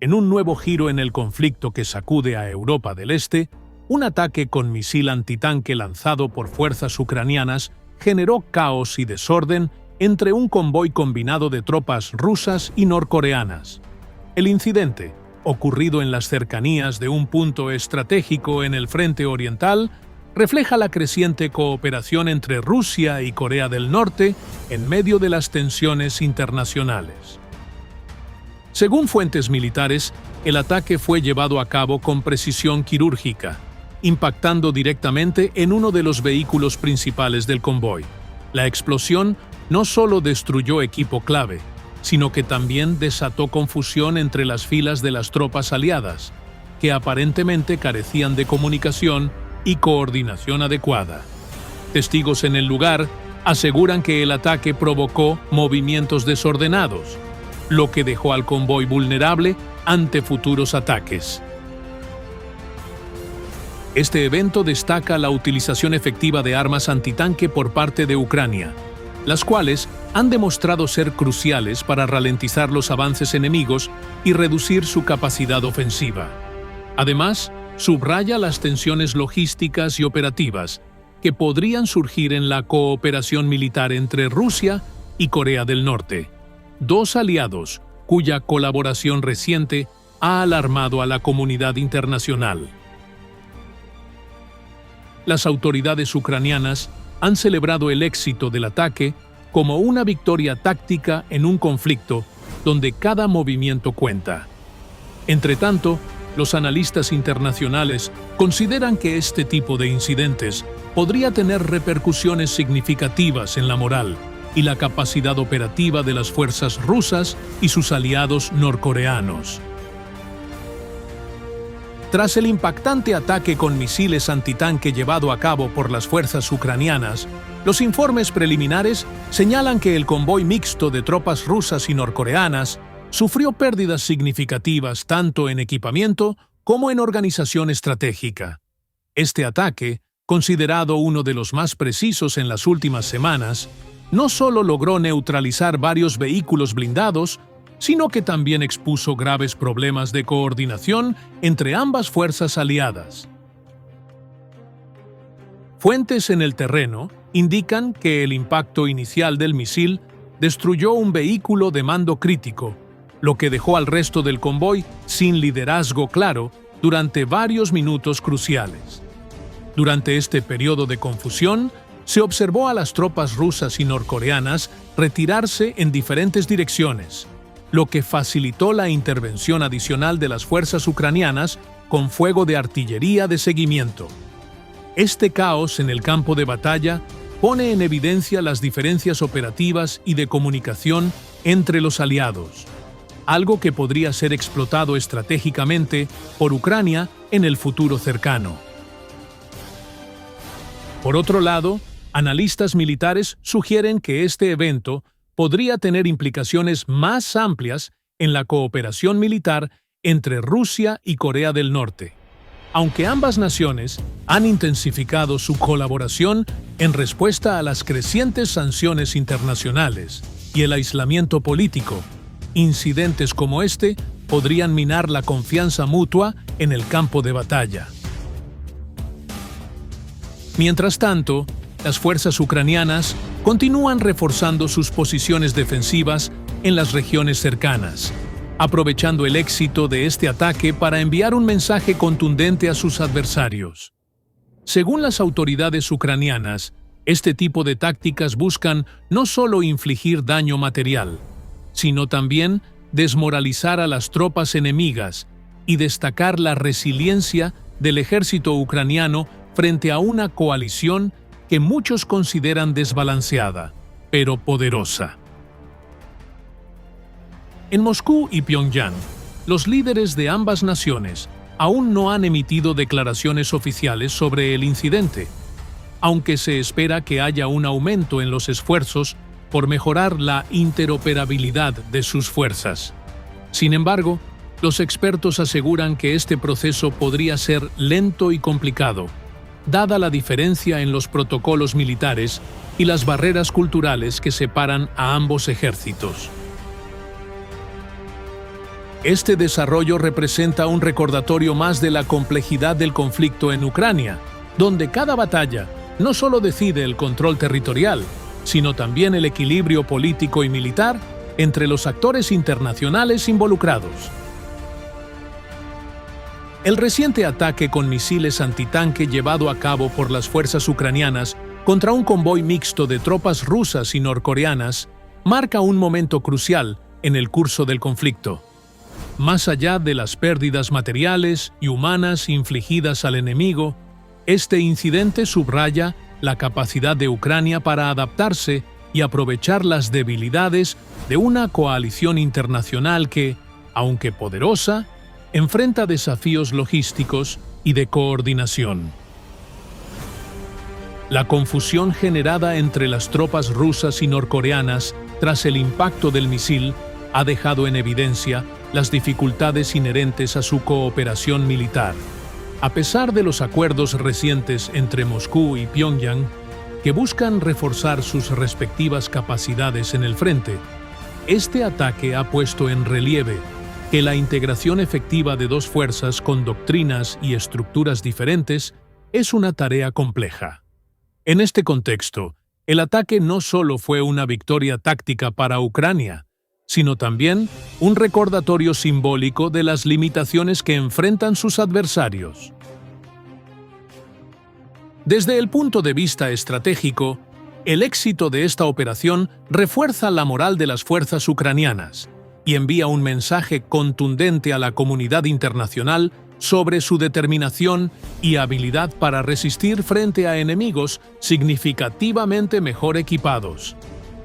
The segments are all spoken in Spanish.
En un nuevo giro en el conflicto que sacude a Europa del Este, un ataque con misil antitanque lanzado por fuerzas ucranianas generó caos y desorden entre un convoy combinado de tropas rusas y norcoreanas. El incidente, ocurrido en las cercanías de un punto estratégico en el frente oriental, refleja la creciente cooperación entre Rusia y Corea del Norte en medio de las tensiones internacionales. Según fuentes militares, el ataque fue llevado a cabo con precisión quirúrgica, impactando directamente en uno de los vehículos principales del convoy. La explosión no solo destruyó equipo clave, sino que también desató confusión entre las filas de las tropas aliadas, que aparentemente carecían de comunicación y coordinación adecuada. Testigos en el lugar aseguran que el ataque provocó movimientos desordenados, lo que dejó al convoy vulnerable ante futuros ataques. Este evento destaca la utilización efectiva de armas antitanque por parte de Ucrania, las cuales han demostrado ser cruciales para ralentizar los avances enemigos y reducir su capacidad ofensiva. Además, subraya las tensiones logísticas y operativas que podrían surgir en la cooperación militar entre Rusia y Corea del Norte, dos aliados cuya colaboración reciente ha alarmado a la comunidad internacional. Las autoridades ucranianas han celebrado el éxito del ataque como una victoria táctica en un conflicto donde cada movimiento cuenta. Entretanto, los analistas internacionales consideran que este tipo de incidentes podría tener repercusiones significativas en la moral y la capacidad operativa de las fuerzas rusas y sus aliados norcoreanos. Tras el impactante ataque con misiles antitanque llevado a cabo por las fuerzas ucranianas, los informes preliminares señalan que el convoy mixto de tropas rusas y norcoreanas sufrió pérdidas significativas tanto en equipamiento como en organización estratégica. Este ataque, considerado uno de los más precisos en las últimas semanas, no solo logró neutralizar varios vehículos blindados, sino que también expuso graves problemas de coordinación entre ambas fuerzas aliadas. Fuentes en el terreno indican que el impacto inicial del misil destruyó un vehículo de mando crítico, lo que dejó al resto del convoy sin liderazgo claro durante varios minutos cruciales. Durante este periodo de confusión, se observó a las tropas rusas y norcoreanas retirarse en diferentes direcciones, lo que facilitó la intervención adicional de las fuerzas ucranianas con fuego de artillería de seguimiento. Este caos en el campo de batalla pone en evidencia las diferencias operativas y de comunicación entre los aliados, algo que podría ser explotado estratégicamente por Ucrania en el futuro cercano. Por otro lado, analistas militares sugieren que este evento podría tener implicaciones más amplias en la cooperación militar entre Rusia y Corea del Norte. Aunque ambas naciones han intensificado su colaboración en respuesta a las crecientes sanciones internacionales y el aislamiento político, incidentes como este podrían minar la confianza mutua en el campo de batalla. Mientras tanto, las fuerzas ucranianas continúan reforzando sus posiciones defensivas en las regiones cercanas, aprovechando el éxito de este ataque para enviar un mensaje contundente a sus adversarios. Según las autoridades ucranianas, este tipo de tácticas buscan no solo infligir daño material, sino también desmoralizar a las tropas enemigas y destacar la resiliencia del ejército ucraniano frente a una coalición que muchos consideran desbalanceada, pero poderosa. En Moscú y Pyongyang, los líderes de ambas naciones aún no han emitido declaraciones oficiales sobre el incidente, aunque se espera que haya un aumento en los esfuerzos por mejorar la interoperabilidad de sus fuerzas. Sin embargo, los expertos aseguran que este proceso podría ser lento y complicado, dada la diferencia en los protocolos militares y las barreras culturales que separan a ambos ejércitos. Este desarrollo representa un recordatorio más de la complejidad del conflicto en Ucrania, donde cada batalla no solo decide el control territorial, sino también el equilibrio político y militar entre los actores internacionales involucrados. El reciente ataque con misiles antitanque llevado a cabo por las fuerzas ucranianas contra un convoy mixto de tropas rusas y norcoreanas marca un momento crucial en el curso del conflicto. Más allá de las pérdidas materiales y humanas infligidas al enemigo, este incidente subraya la capacidad de Ucrania para adaptarse y aprovechar las debilidades de una coalición internacional que, aunque poderosa, enfrenta desafíos logísticos y de coordinación. La confusión generada entre las tropas rusas y norcoreanas tras el impacto del misil ha dejado en evidencia las dificultades inherentes a su cooperación militar. A pesar de los acuerdos recientes entre Moscú y Pyongyang, que buscan reforzar sus respectivas capacidades en el frente, este ataque ha puesto en relieve que la integración efectiva de dos fuerzas con doctrinas y estructuras diferentes es una tarea compleja. En este contexto, el ataque no solo fue una victoria táctica para Ucrania, sino también un recordatorio simbólico de las limitaciones que enfrentan sus adversarios. Desde el punto de vista estratégico, el éxito de esta operación refuerza la moral de las fuerzas ucranianas y envía un mensaje contundente a la comunidad internacional sobre su determinación y habilidad para resistir frente a enemigos significativamente mejor equipados.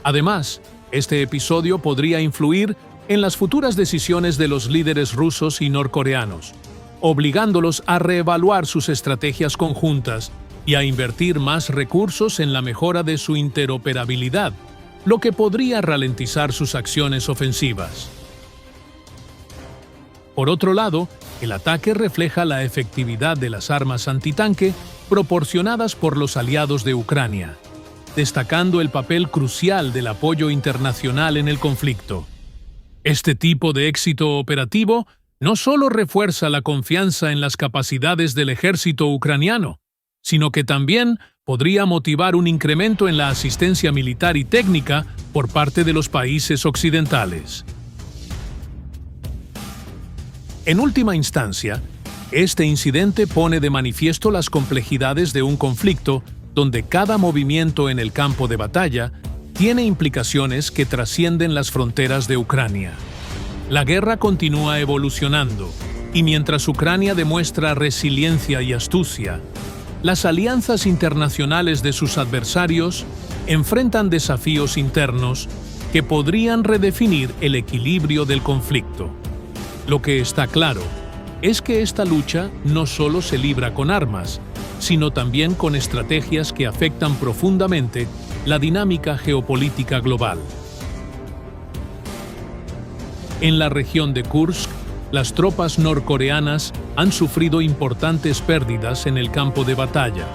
Además, este episodio podría influir en las futuras decisiones de los líderes rusos y norcoreanos, obligándolos a reevaluar sus estrategias conjuntas y a invertir más recursos en la mejora de su interoperabilidad, lo que podría ralentizar sus acciones ofensivas. Por otro lado, el ataque refleja la efectividad de las armas antitanque proporcionadas por los aliados de Ucrania, destacando el papel crucial del apoyo internacional en el conflicto. Este tipo de éxito operativo no solo refuerza la confianza en las capacidades del ejército ucraniano, sino que también podría motivar un incremento en la asistencia militar y técnica por parte de los países occidentales. En última instancia, este incidente pone de manifiesto las complejidades de un conflicto donde cada movimiento en el campo de batalla tiene implicaciones que trascienden las fronteras de Ucrania. La guerra continúa evolucionando, y mientras Ucrania demuestra resiliencia y astucia, las alianzas internacionales de sus adversarios enfrentan desafíos internos que podrían redefinir el equilibrio del conflicto. Lo que está claro es que esta lucha no solo se libra con armas, sino también con estrategias que afectan profundamente la dinámica geopolítica global. En la región de Kursk, las tropas norcoreanas han sufrido importantes pérdidas en el campo de batalla,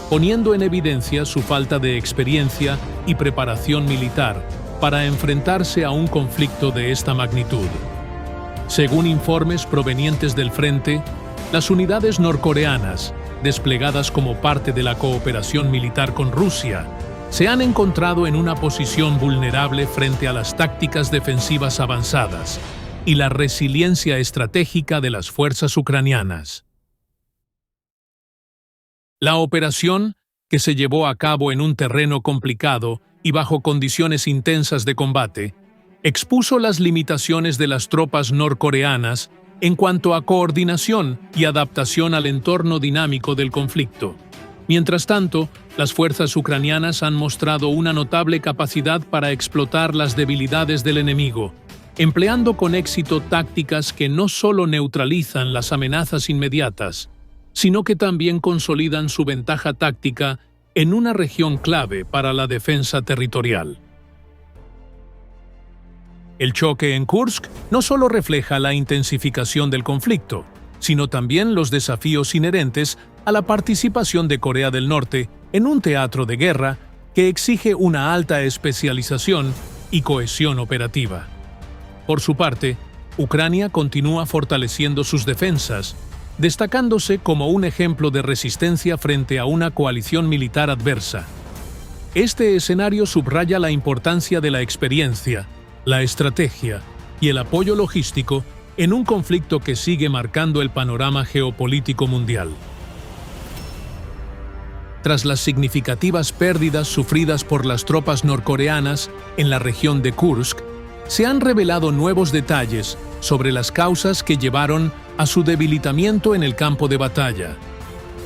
poniendo en evidencia su falta de experiencia y preparación militar para enfrentarse a un conflicto de esta magnitud. Según informes provenientes del frente, las unidades norcoreanas, desplegadas como parte de la cooperación militar con Rusia, se han encontrado en una posición vulnerable frente a las tácticas defensivas avanzadas y la resiliencia estratégica de las fuerzas ucranianas. La operación, que se llevó a cabo en un terreno complicado y bajo condiciones intensas de combate, expuso las limitaciones de las tropas norcoreanas en cuanto a coordinación y adaptación al entorno dinámico del conflicto. Mientras tanto, las fuerzas ucranianas han mostrado una notable capacidad para explotar las debilidades del enemigo, empleando con éxito tácticas que no solo neutralizan las amenazas inmediatas, sino que también consolidan su ventaja táctica en una región clave para la defensa territorial. El choque en Kursk no solo refleja la intensificación del conflicto, sino también los desafíos inherentes a la participación de Corea del Norte en un teatro de guerra que exige una alta especialización y cohesión operativa. Por su parte, Ucrania continúa fortaleciendo sus defensas, destacándose como un ejemplo de resistencia frente a una coalición militar adversa. Este escenario subraya la importancia de la experiencia, la estrategia y el apoyo logístico en un conflicto que sigue marcando el panorama geopolítico mundial. Tras las significativas pérdidas sufridas por las tropas norcoreanas en la región de Kursk, se han revelado nuevos detalles sobre las causas que llevaron a su debilitamiento en el campo de batalla.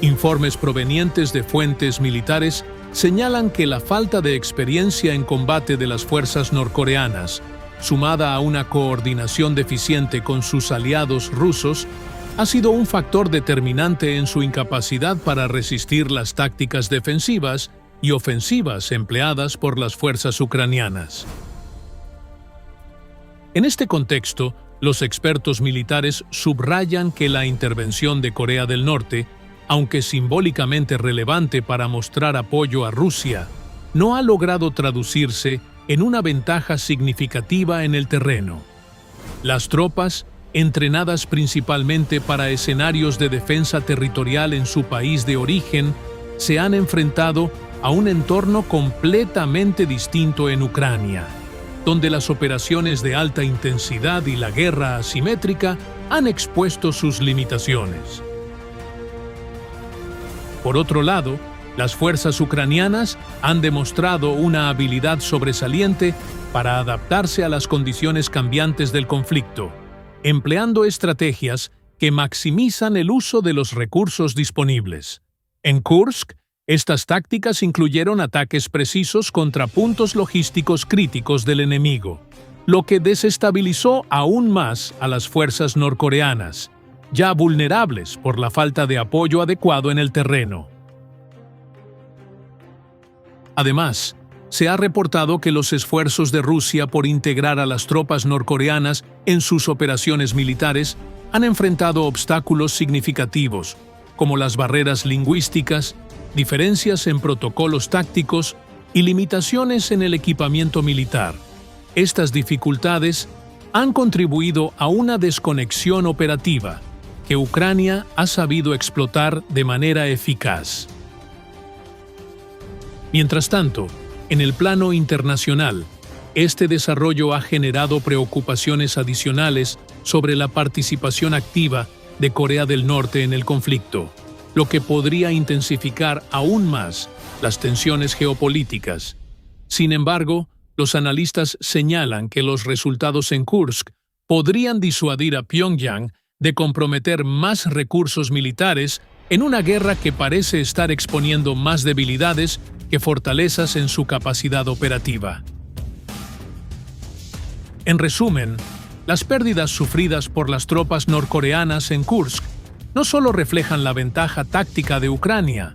Informes provenientes de fuentes militares señalan que la falta de experiencia en combate de las fuerzas norcoreanas, sumada a una coordinación deficiente con sus aliados rusos, ha sido un factor determinante en su incapacidad para resistir las tácticas defensivas y ofensivas empleadas por las fuerzas ucranianas. En este contexto, los expertos militares subrayan que la intervención de Corea del Norte, aunque simbólicamente relevante para mostrar apoyo a Rusia, no ha logrado traducirse en una ventaja significativa en el terreno. Las tropas, entrenadas principalmente para escenarios de defensa territorial en su país de origen, se han enfrentado a un entorno completamente distinto en Ucrania, donde las operaciones de alta intensidad y la guerra asimétrica han expuesto sus limitaciones. Por otro lado, las fuerzas ucranianas han demostrado una habilidad sobresaliente para adaptarse a las condiciones cambiantes del conflicto, empleando estrategias que maximizan el uso de los recursos disponibles. En Kursk, estas tácticas incluyeron ataques precisos contra puntos logísticos críticos del enemigo, lo que desestabilizó aún más a las fuerzas norcoreanas, ya vulnerables por la falta de apoyo adecuado en el terreno. Además, se ha reportado que los esfuerzos de Rusia por integrar a las tropas norcoreanas en sus operaciones militares han enfrentado obstáculos significativos, como las barreras lingüísticas, diferencias en protocolos tácticos y limitaciones en el equipamiento militar. Estas dificultades han contribuido a una desconexión operativa que Ucrania ha sabido explotar de manera eficaz. Mientras tanto, en el plano internacional, este desarrollo ha generado preocupaciones adicionales sobre la participación activa de Corea del Norte en el conflicto, lo que podría intensificar aún más las tensiones geopolíticas. Sin embargo, los analistas señalan que los resultados en Kursk podrían disuadir a Pyongyang de comprometer más recursos militares en una guerra que parece estar exponiendo más debilidades que fortalezas en su capacidad operativa. En resumen, las pérdidas sufridas por las tropas norcoreanas en Kursk no solo reflejan la ventaja táctica de Ucrania,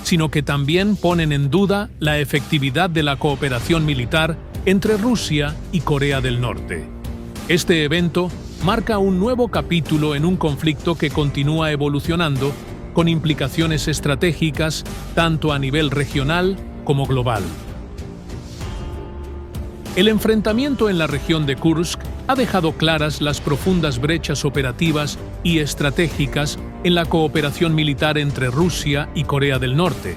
sino que también ponen en duda la efectividad de la cooperación militar entre Rusia y Corea del Norte. Este evento marca un nuevo capítulo en un conflicto que continúa evolucionando con implicaciones estratégicas tanto a nivel regional como global. El enfrentamiento en la región de Kursk ha dejado claras las profundas brechas operativas y estratégicas en la cooperación militar entre Rusia y Corea del Norte.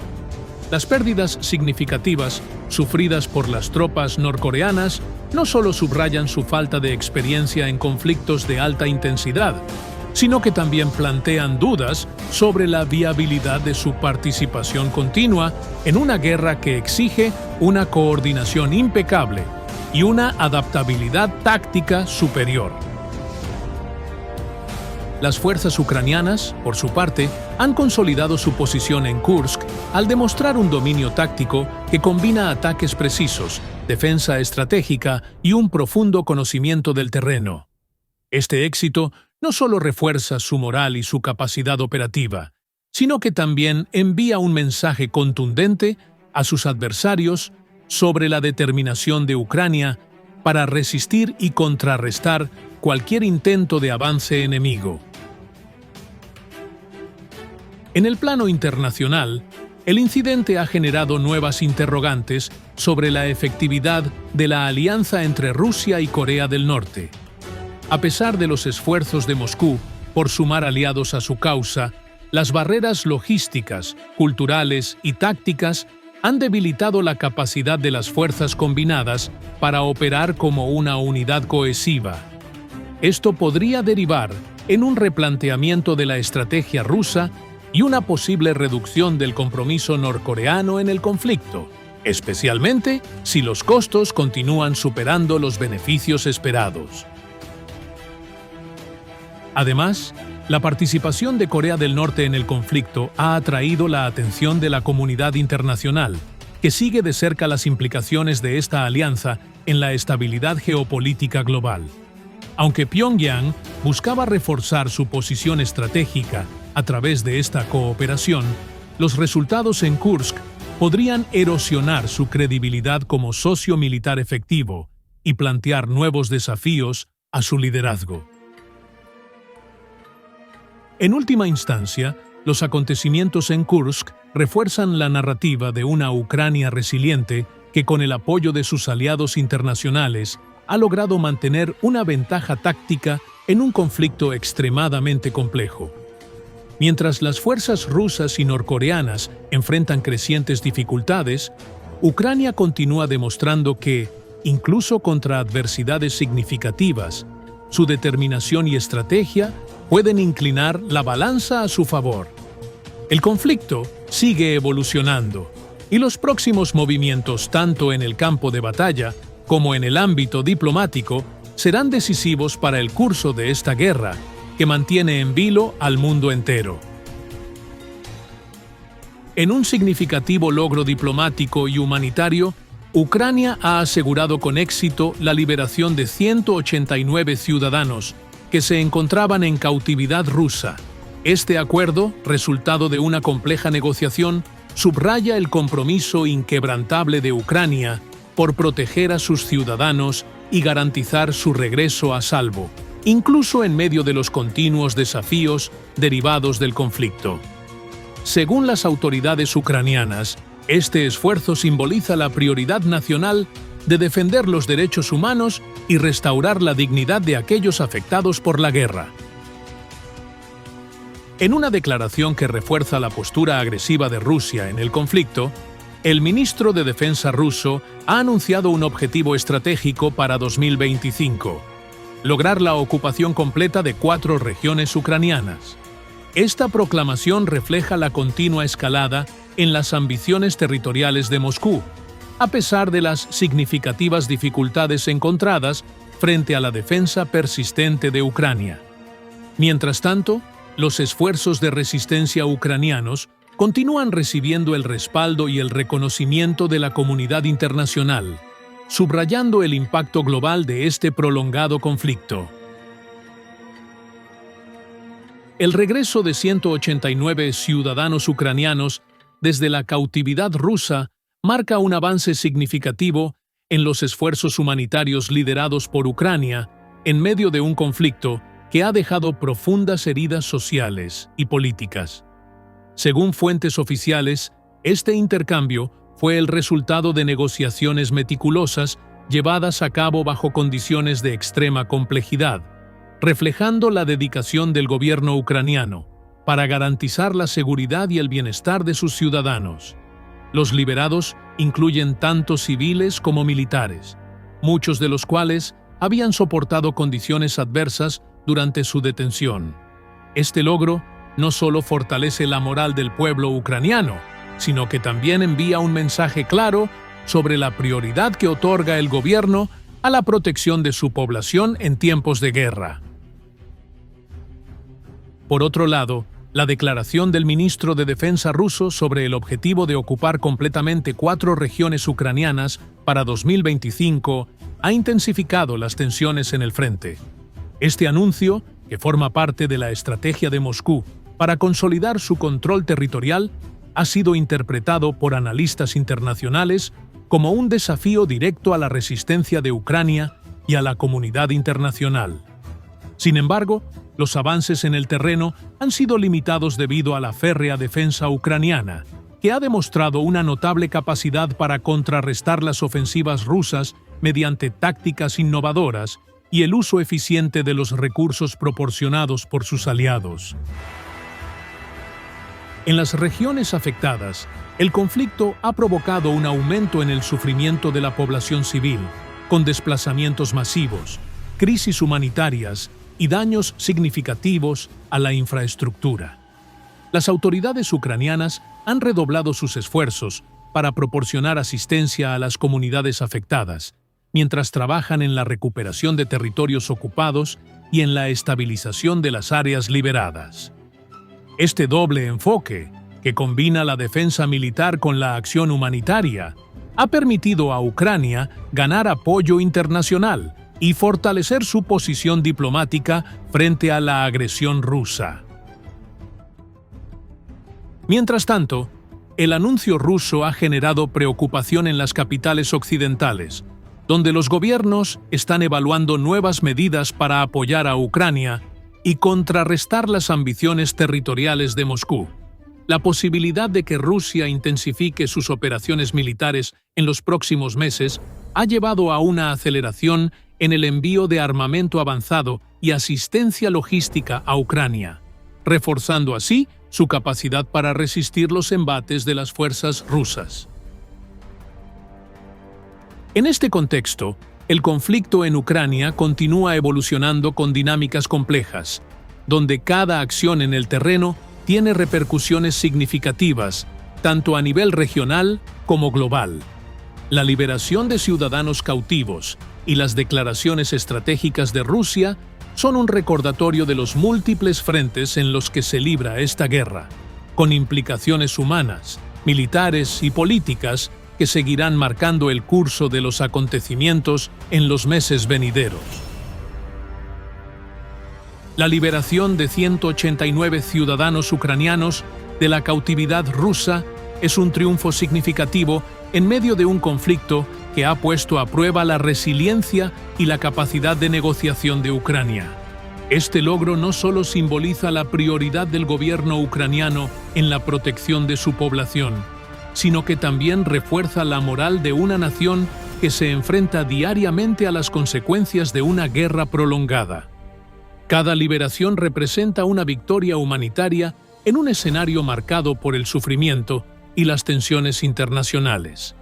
Las pérdidas significativas sufridas por las tropas norcoreanas no solo subrayan su falta de experiencia en conflictos de alta intensidad, sino que también plantean dudas sobre la viabilidad de su participación continua en una guerra que exige una coordinación impecable y una adaptabilidad táctica superior. Las fuerzas ucranianas, por su parte, han consolidado su posición en Kursk al demostrar un dominio táctico que combina ataques precisos, defensa estratégica y un profundo conocimiento del terreno. Este éxito no solo refuerza su moral y su capacidad operativa, sino que también envía un mensaje contundente a sus adversarios sobre la determinación de Ucrania para resistir y contrarrestar cualquier intento de avance enemigo. En el plano internacional, el incidente ha generado nuevas interrogantes sobre la efectividad de la alianza entre Rusia y Corea del Norte. A pesar de los esfuerzos de Moscú por sumar aliados a su causa, las barreras logísticas, culturales y tácticas han debilitado la capacidad de las fuerzas combinadas para operar como una unidad cohesiva. Esto podría derivar en un replanteamiento de la estrategia rusa y una posible reducción del compromiso norcoreano en el conflicto, especialmente si los costos continúan superando los beneficios esperados. Además, la participación de Corea del Norte en el conflicto ha atraído la atención de la comunidad internacional, que sigue de cerca las implicaciones de esta alianza en la estabilidad geopolítica global. Aunque Pyongyang buscaba reforzar su posición estratégica a través de esta cooperación, los resultados en Kursk podrían erosionar su credibilidad como socio militar efectivo y plantear nuevos desafíos a su liderazgo. En última instancia, los acontecimientos en Kursk refuerzan la narrativa de una Ucrania resiliente que, con el apoyo de sus aliados internacionales, ha logrado mantener una ventaja táctica en un conflicto extremadamente complejo. Mientras las fuerzas rusas y norcoreanas enfrentan crecientes dificultades, Ucrania continúa demostrando que, incluso contra adversidades significativas, su determinación y estrategia pueden inclinar la balanza a su favor. El conflicto sigue evolucionando, y los próximos movimientos, tanto en el campo de batalla como en el ámbito diplomático, serán decisivos para el curso de esta guerra, que mantiene en vilo al mundo entero. En un significativo logro diplomático y humanitario, Ucrania ha asegurado con éxito la liberación de 189 ciudadanos que se encontraban en cautividad rusa. Este acuerdo, resultado de una compleja negociación, subraya el compromiso inquebrantable de Ucrania por proteger a sus ciudadanos y garantizar su regreso a salvo, incluso en medio de los continuos desafíos derivados del conflicto. Según las autoridades ucranianas, este esfuerzo simboliza la prioridad nacional de defender los derechos humanos y restaurar la dignidad de aquellos afectados por la guerra. En una declaración que refuerza la postura agresiva de Rusia en el conflicto, el ministro de Defensa ruso ha anunciado un objetivo estratégico para 2025: lograr la ocupación completa de 4 regiones ucranianas. Esta proclamación refleja la continua escalada en las ambiciones territoriales de Moscú, a pesar de las significativas dificultades encontradas frente a la defensa persistente de Ucrania. Mientras tanto, los esfuerzos de resistencia ucranianos continúan recibiendo el respaldo y el reconocimiento de la comunidad internacional, subrayando el impacto global de este prolongado conflicto. El regreso de 189 ciudadanos ucranianos desde la cautividad rusa marca un avance significativo en los esfuerzos humanitarios liderados por Ucrania en medio de un conflicto que ha dejado profundas heridas sociales y políticas. Según fuentes oficiales, este intercambio fue el resultado de negociaciones meticulosas llevadas a cabo bajo condiciones de extrema complejidad, reflejando la dedicación del gobierno ucraniano para garantizar la seguridad y el bienestar de sus ciudadanos. Los liberados incluyen tanto civiles como militares, muchos de los cuales habían soportado condiciones adversas durante su detención. Este logro no solo fortalece la moral del pueblo ucraniano, sino que también envía un mensaje claro sobre la prioridad que otorga el gobierno a la protección de su población en tiempos de guerra. Por otro lado, la declaración del ministro de Defensa ruso sobre el objetivo de ocupar completamente 4 regiones ucranianas para 2025 ha intensificado las tensiones en el frente. Este anuncio, que forma parte de la estrategia de Moscú para consolidar su control territorial, ha sido interpretado por analistas internacionales como un desafío directo a la resistencia de Ucrania y a la comunidad internacional. Sin embargo, los avances en el terreno han sido limitados debido a la férrea defensa ucraniana, que ha demostrado una notable capacidad para contrarrestar las ofensivas rusas mediante tácticas innovadoras y el uso eficiente de los recursos proporcionados por sus aliados. En las regiones afectadas, el conflicto ha provocado un aumento en el sufrimiento de la población civil, con desplazamientos masivos, crisis humanitarias y daños significativos a la infraestructura. Las autoridades ucranianas han redoblado sus esfuerzos para proporcionar asistencia a las comunidades afectadas, mientras trabajan en la recuperación de territorios ocupados y en la estabilización de las áreas liberadas. Este doble enfoque, que combina la defensa militar con la acción humanitaria, ha permitido a Ucrania ganar apoyo internacional y fortalecer su posición diplomática frente a la agresión rusa. Mientras tanto, el anuncio ruso ha generado preocupación en las capitales occidentales, donde los gobiernos están evaluando nuevas medidas para apoyar a Ucrania y contrarrestar las ambiciones territoriales de Moscú. La posibilidad de que Rusia intensifique sus operaciones militares en los próximos meses ha llevado a una aceleración en el envío de armamento avanzado y asistencia logística a Ucrania, reforzando así su capacidad para resistir los embates de las fuerzas rusas. En este contexto, el conflicto en Ucrania continúa evolucionando con dinámicas complejas, donde cada acción en el terreno tiene repercusiones significativas, tanto a nivel regional como global. La liberación de ciudadanos cautivos y las declaraciones estratégicas de Rusia son un recordatorio de los múltiples frentes en los que se libra esta guerra, con implicaciones humanas, militares y políticas que seguirán marcando el curso de los acontecimientos en los meses venideros. La liberación de 189 ciudadanos ucranianos de la cautividad rusa es un triunfo significativo en medio de un conflicto que ha puesto a prueba la resiliencia y la capacidad de negociación de Ucrania. Este logro no solo simboliza la prioridad del gobierno ucraniano en la protección de su población, sino que también refuerza la moral de una nación que se enfrenta diariamente a las consecuencias de una guerra prolongada. Cada liberación representa una victoria humanitaria en un escenario marcado por el sufrimiento y las tensiones internacionales.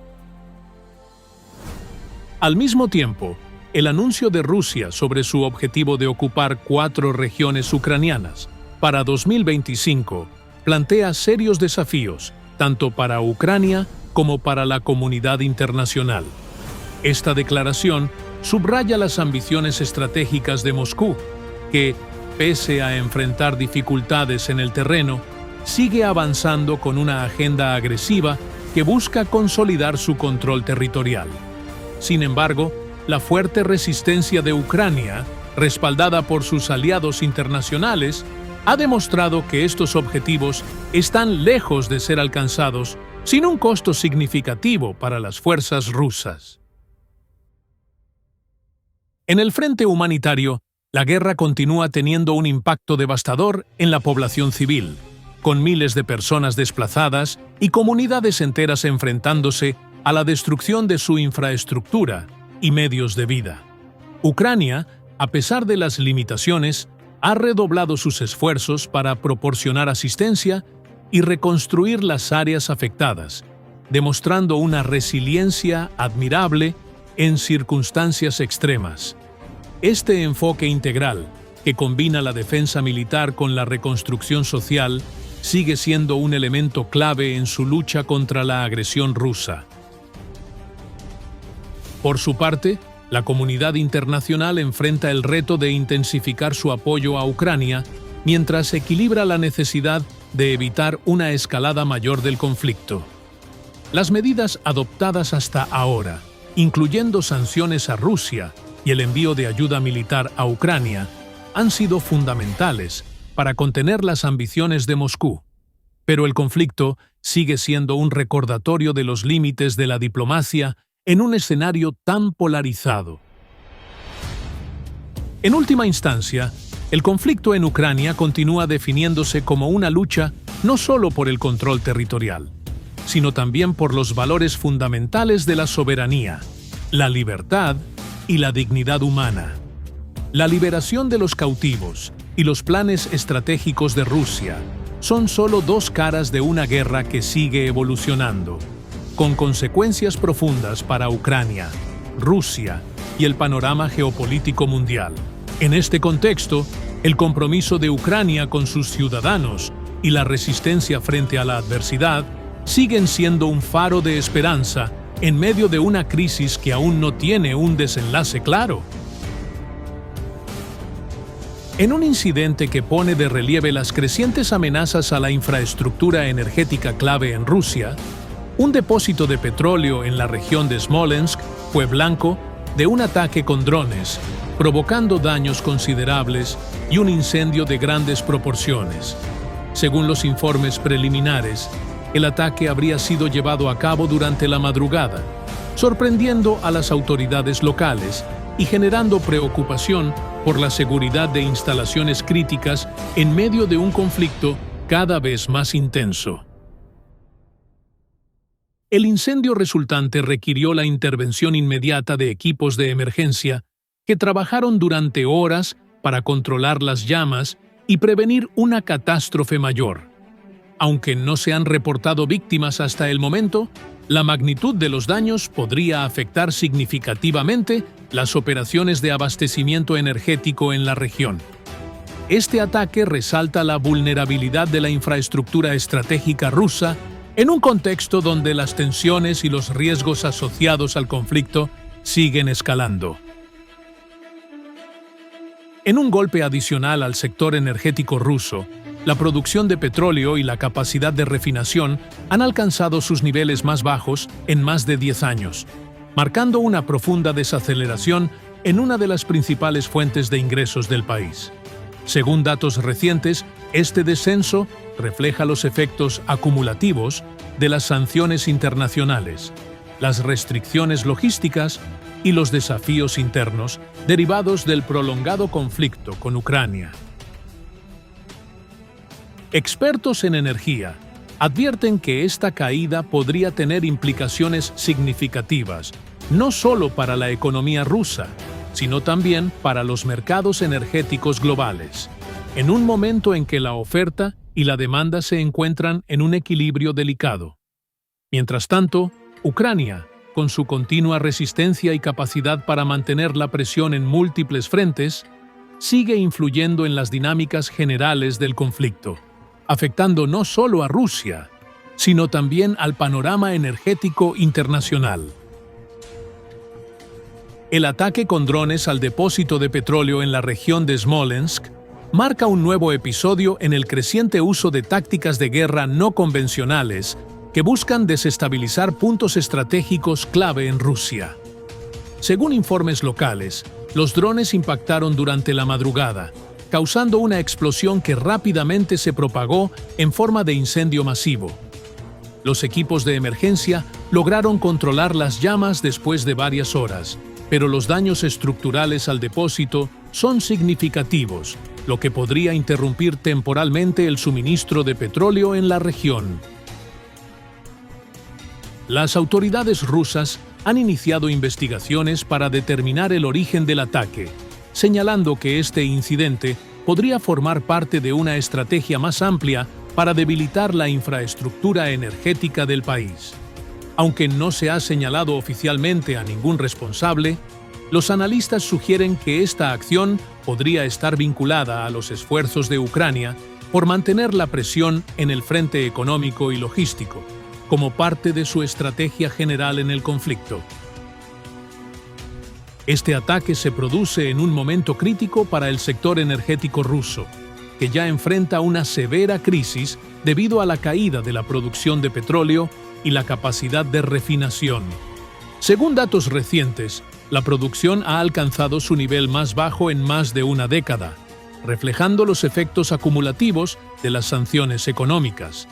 Al mismo tiempo, el anuncio de Rusia sobre su objetivo de ocupar 4 regiones ucranianas para 2025 plantea serios desafíos, tanto para Ucrania como para la comunidad internacional. Esta declaración subraya las ambiciones estratégicas de Moscú, que, pese a enfrentar dificultades en el terreno, sigue avanzando con una agenda agresiva que busca consolidar su control territorial. Sin embargo, la fuerte resistencia de Ucrania, respaldada por sus aliados internacionales, ha demostrado que estos objetivos están lejos de ser alcanzados sin un costo significativo para las fuerzas rusas. En el frente humanitario, la guerra continúa teniendo un impacto devastador en la población civil, con miles de personas desplazadas y comunidades enteras enfrentándose a la destrucción de su infraestructura y medios de vida. Ucrania, a pesar de las limitaciones, ha redoblado sus esfuerzos para proporcionar asistencia y reconstruir las áreas afectadas, demostrando una resiliencia admirable en circunstancias extremas. Este enfoque integral, que combina la defensa militar con la reconstrucción social, sigue siendo un elemento clave en su lucha contra la agresión rusa. Por su parte, la comunidad internacional enfrenta el reto de intensificar su apoyo a Ucrania mientras equilibra la necesidad de evitar una escalada mayor del conflicto. Las medidas adoptadas hasta ahora, incluyendo sanciones a Rusia y el envío de ayuda militar a Ucrania, han sido fundamentales para contener las ambiciones de Moscú. Pero el conflicto sigue siendo un recordatorio de los límites de la diplomacia en un escenario tan polarizado. En última instancia, el conflicto en Ucrania continúa definiéndose como una lucha no solo por el control territorial, sino también por los valores fundamentales de la soberanía, la libertad y la dignidad humana. La liberación de los cautivos y los planes estratégicos de Rusia son solo dos caras de una guerra que sigue evolucionando, con consecuencias profundas para Ucrania, Rusia y el panorama geopolítico mundial. En este contexto, el compromiso de Ucrania con sus ciudadanos y la resistencia frente a la adversidad siguen siendo un faro de esperanza en medio de una crisis que aún no tiene un desenlace claro. En un incidente que pone de relieve las crecientes amenazas a la infraestructura energética clave en Rusia, un depósito de petróleo en la región de Smolensk fue blanco de un ataque con drones, provocando daños considerables y un incendio de grandes proporciones. Según los informes preliminares, el ataque habría sido llevado a cabo durante la madrugada, sorprendiendo a las autoridades locales y generando preocupación por la seguridad de instalaciones críticas en medio de un conflicto cada vez más intenso. El incendio resultante requirió la intervención inmediata de equipos de emergencia que trabajaron durante horas para controlar las llamas y prevenir una catástrofe mayor. Aunque no se han reportado víctimas hasta el momento, la magnitud de los daños podría afectar significativamente las operaciones de abastecimiento energético en la región. Este ataque resalta la vulnerabilidad de la infraestructura estratégica rusa en un contexto donde las tensiones y los riesgos asociados al conflicto siguen escalando. En un golpe adicional al sector energético ruso, la producción de petróleo y la capacidad de refinación han alcanzado sus niveles más bajos en más de 10 años, marcando una profunda desaceleración en una de las principales fuentes de ingresos del país. Según datos recientes, este descenso refleja los efectos acumulativos de las sanciones internacionales, las restricciones logísticas y los desafíos internos derivados del prolongado conflicto con Ucrania. Expertos en energía advierten que esta caída podría tener implicaciones significativas, no solo para la economía rusa, sino también para los mercados energéticos globales, en un momento en que la oferta y la demanda se encuentran en un equilibrio delicado. Mientras tanto, Ucrania, con su continua resistencia y capacidad para mantener la presión en múltiples frentes, sigue influyendo en las dinámicas generales del conflicto, afectando no solo a Rusia, sino también al panorama energético internacional. El ataque con drones al depósito de petróleo en la región de Smolensk marca un nuevo episodio en el creciente uso de tácticas de guerra no convencionales que buscan desestabilizar puntos estratégicos clave en Rusia. Según informes locales, los drones impactaron durante la madrugada, causando una explosión que rápidamente se propagó en forma de incendio masivo. Los equipos de emergencia lograron controlar las llamas después de varias horas, pero los daños estructurales al depósito son significativos, lo que podría interrumpir temporalmente el suministro de petróleo en la región. Las autoridades rusas han iniciado investigaciones para determinar el origen del ataque, señalando que este incidente podría formar parte de una estrategia más amplia para debilitar la infraestructura energética del país. Aunque no se ha señalado oficialmente a ningún responsable, los analistas sugieren que esta acción podría estar vinculada a los esfuerzos de Ucrania por mantener la presión en el frente económico y logístico, como parte de su estrategia general en el conflicto. Este ataque se produce en un momento crítico para el sector energético ruso, que ya enfrenta una severa crisis debido a la caída de la producción de petróleo y la capacidad de refinación. Según datos recientes, la producción ha alcanzado su nivel más bajo en más de una década, reflejando los efectos acumulativos de las sanciones económicas,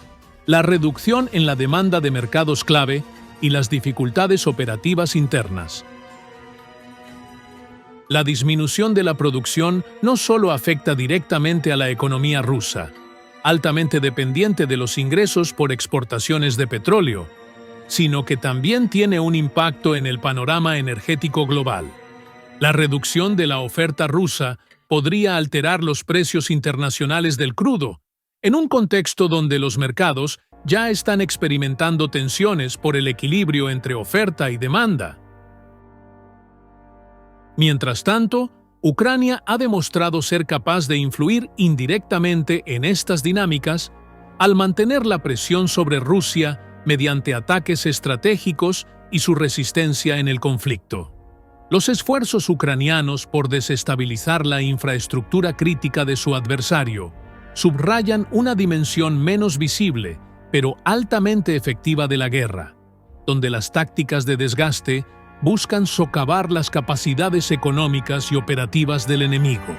la reducción en la demanda de mercados clave y las dificultades operativas internas. La disminución de la producción no solo afecta directamente a la economía rusa, altamente dependiente de los ingresos por exportaciones de petróleo, sino que también tiene un impacto en el panorama energético global. La reducción de la oferta rusa podría alterar los precios internacionales del crudo, en un contexto donde los mercados ya están experimentando tensiones por el equilibrio entre oferta y demanda. Mientras tanto, Ucrania ha demostrado ser capaz de influir indirectamente en estas dinámicas al mantener la presión sobre Rusia mediante ataques estratégicos y su resistencia en el conflicto. Los esfuerzos ucranianos por desestabilizar la infraestructura crítica de su adversario subrayan una dimensión menos visible, pero altamente efectiva de la guerra, donde las tácticas de desgaste buscan socavar las capacidades económicas y operativas del enemigo.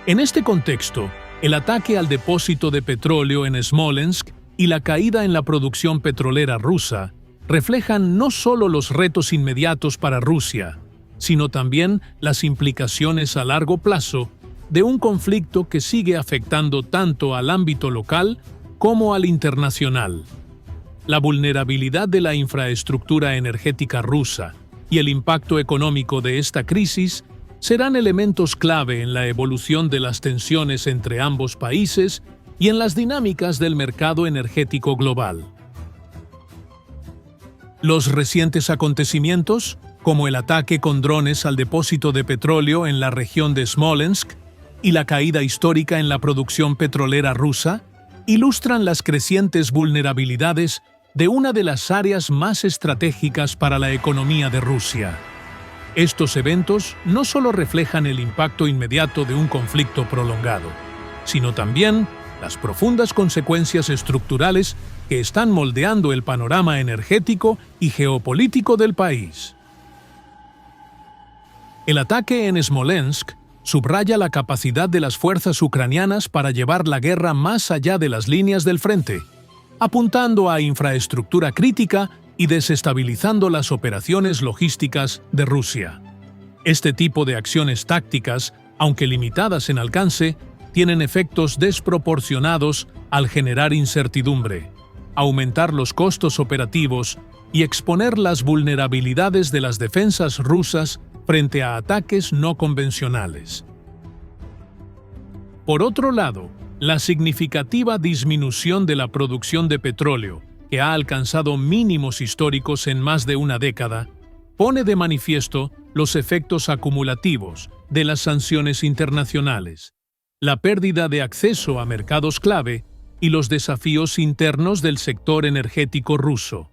En este contexto, el ataque al depósito de petróleo en Smolensk y la caída en la producción petrolera rusa reflejan no solo los retos inmediatos para Rusia, sino también las implicaciones a largo plazo de un conflicto que sigue afectando tanto al ámbito local como al internacional. La vulnerabilidad de la infraestructura energética rusa y el impacto económico de esta crisis serán elementos clave en la evolución de las tensiones entre ambos países y en las dinámicas del mercado energético global. Los recientes acontecimientos, como el ataque con drones al depósito de petróleo en la región de Smolensk y la caída histórica en la producción petrolera rusa, ilustran las crecientes vulnerabilidades de una de las áreas más estratégicas para la economía de Rusia. Estos eventos no solo reflejan el impacto inmediato de un conflicto prolongado, sino también las profundas consecuencias estructurales que están moldeando el panorama energético y geopolítico del país. El ataque en Smolensk subraya la capacidad de las fuerzas ucranianas para llevar la guerra más allá de las líneas del frente, apuntando a infraestructura crítica y desestabilizando las operaciones logísticas de Rusia. Este tipo de acciones tácticas, aunque limitadas en alcance, tienen efectos desproporcionados al generar incertidumbre, aumentar los costos operativos y exponer las vulnerabilidades de las defensas rusas frente a ataques no convencionales. Por otro lado, la significativa disminución de la producción de petróleo, que ha alcanzado mínimos históricos en más de una década, pone de manifiesto los efectos acumulativos de las sanciones internacionales, la pérdida de acceso a mercados clave y los desafíos internos del sector energético ruso.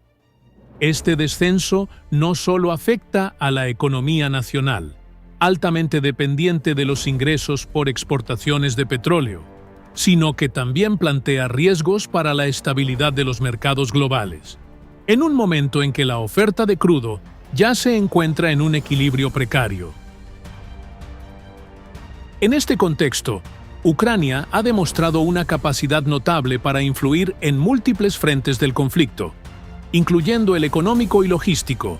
Este descenso no solo afecta a la economía nacional, altamente dependiente de los ingresos por exportaciones de petróleo, sino que también plantea riesgos para la estabilidad de los mercados globales, en un momento en que la oferta de crudo ya se encuentra en un equilibrio precario. En este contexto, Ucrania ha demostrado una capacidad notable para influir en múltiples frentes del conflicto, incluyendo el económico y logístico,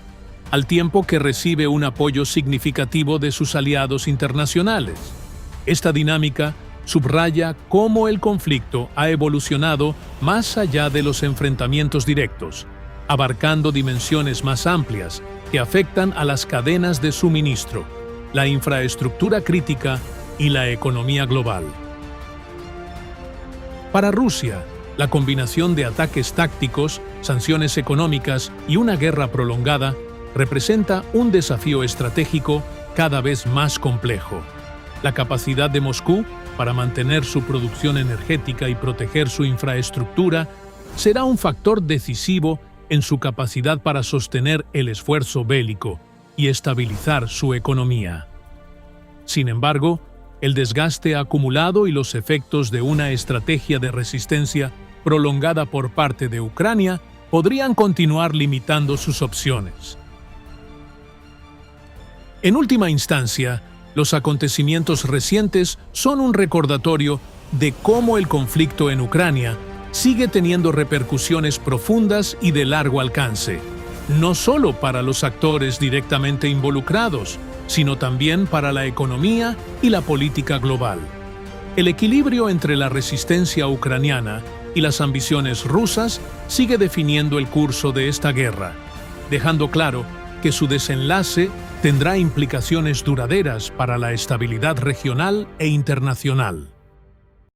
al tiempo que recibe un apoyo significativo de sus aliados internacionales. Esta dinámica subraya cómo el conflicto ha evolucionado más allá de los enfrentamientos directos, abarcando dimensiones más amplias que afectan a las cadenas de suministro, la infraestructura crítica y la economía global. Para Rusia, la combinación de ataques tácticos, sanciones económicas y una guerra prolongada representa un desafío estratégico cada vez más complejo. La capacidad de Moscú para mantener su producción energética y proteger su infraestructura será un factor decisivo en su capacidad para sostener el esfuerzo bélico y estabilizar su economía. Sin embargo, el desgaste acumulado y los efectos de una estrategia de resistencia prolongada por parte de Ucrania podrían continuar limitando sus opciones. En última instancia, los acontecimientos recientes son un recordatorio de cómo el conflicto en Ucrania sigue teniendo repercusiones profundas y de largo alcance, no solo para los actores directamente involucrados, sino también para la economía y la política global. El equilibrio entre la resistencia ucraniana y las ambiciones rusas sigue definiendo el curso de esta guerra, dejando claro que su desenlace tendrá implicaciones duraderas para la estabilidad regional e internacional.